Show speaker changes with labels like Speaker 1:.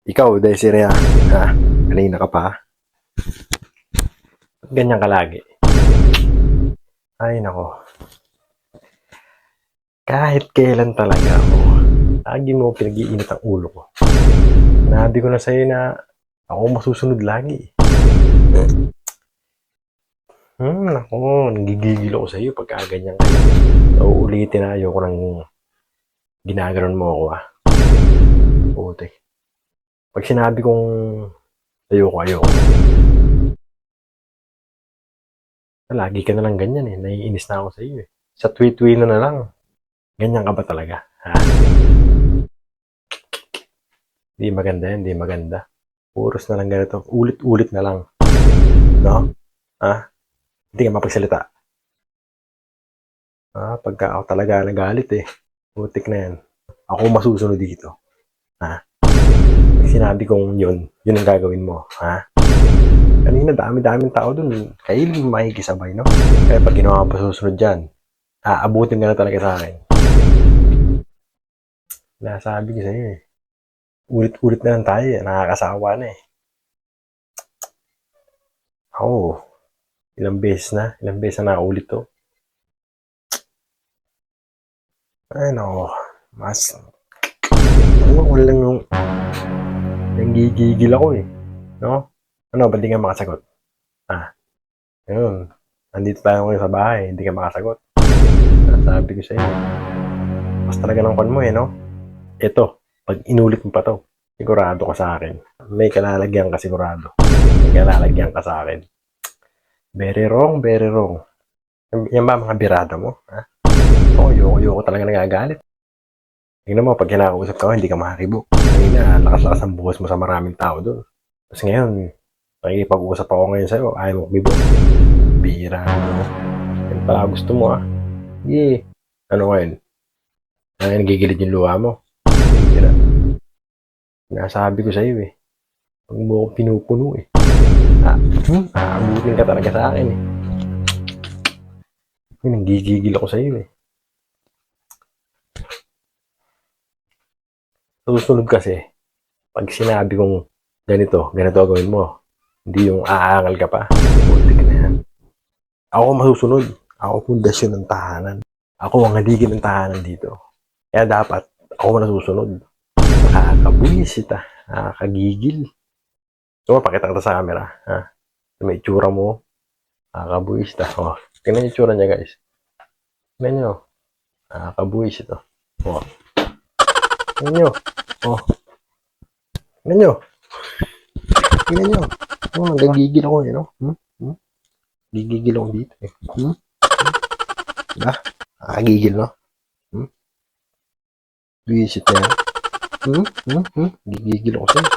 Speaker 1: Ikaw, Desiree, ha? Kanina ka pa? Ba't ganyan ka lagi? Ay, nako. Kahit kailan talaga ako, lagi mo pinag-iinit ang ulo ko. Sinabi ko na sa'yo na ako masusunod lagi. Nako, nanggigigil ako sa'yo pagka ganyan ka. Uulitin na ayoko nang ginaganon mo ako, ha? Puti. Pag sinabi kong ayoko. Lagi ka na lang ganyan eh. Naiinis na ako sa'yo eh. Sa tweet-tweet na lang. Ganyan ka ba talaga? Ha? Di maganda yan, di maganda. Puros na lang ganito. Ulit-ulit na lang. No? Ha? Hindi ka mapagsalita. Pagka ako talaga nagalit eh. Putik na yan. Ako masusunod dito. Ha? Pag sinabi kong yun ang gagawin mo. Ha? Kanina dami-daming tao dun. Kayo lang makikisabay, no? Kaya pag ginawa pa susunod dyan, aabutin ka na talaga sa akin. Nasabi ko sa'yo eh. Ulit-ulit na lang tayo eh. Nakakasawa na eh. Ako, ilang beses na naulit to. Ay nako, mas, ano ko lang yung, nanggigigil ako eh. No? Ano, ba't di ka makasagot? Ayun. Nandito tayo ngayon sa bahay, hindi ka makasagot. Sabi ko sa'yo, mas talaga ng kwan mo eh, no? Ito, pag inulit mo pa to, sigurado ka sa akin. May kalalagyan ka sigurado. May kalalagyan ka sa akin. Very wrong, very wrong. Yan ba mga birada mo? Ha? Ayoko talaga nagagalit. Tingnan mo, pag kinakausap ka, hindi ka makakibo. Kanina, lakas-lakas ang buhos mo sa maraming tao doon. Tapos ngayon, nakikipag-usap ako ngayon sa'yo, ayaw mo kumibo. Bira mo. Yan pala gusto mo ah. Sige. Ano ngayon? Nagigilid yung luha mo. Bira. Nasabi ko sa'yo eh. Huwag mo akong pinupuno eh. Aabutin ka talaga sa akin eh. Nanggigigil ako sa'yo eh. Susunod kasi, pag sinabi kong ganito gawin mo, hindi yung aangal ka pa, putik na yan. Ako masusunod. Ako pundasyon ng tahanan. Ako ang haligin ng tahanan dito. Kaya dapat, ako masusunod. Nakakabuisit ah. Nakakagigil. So, pakita kita sa camera. Ha? May itsura mo. Nakakabuisit ah. Oh, tingnan yung itsura niya guys. Tingnan nyo. Nakakabuisit oh. Oh. Tingnan nyo. Oh. Tingnan nyo. Tingnan nyo. Oh, nagigigil ako eh, no? Gigigil ako dito eh. Diba? Nakagigil, no? Visit na yan. Gigigil ako sa'yo.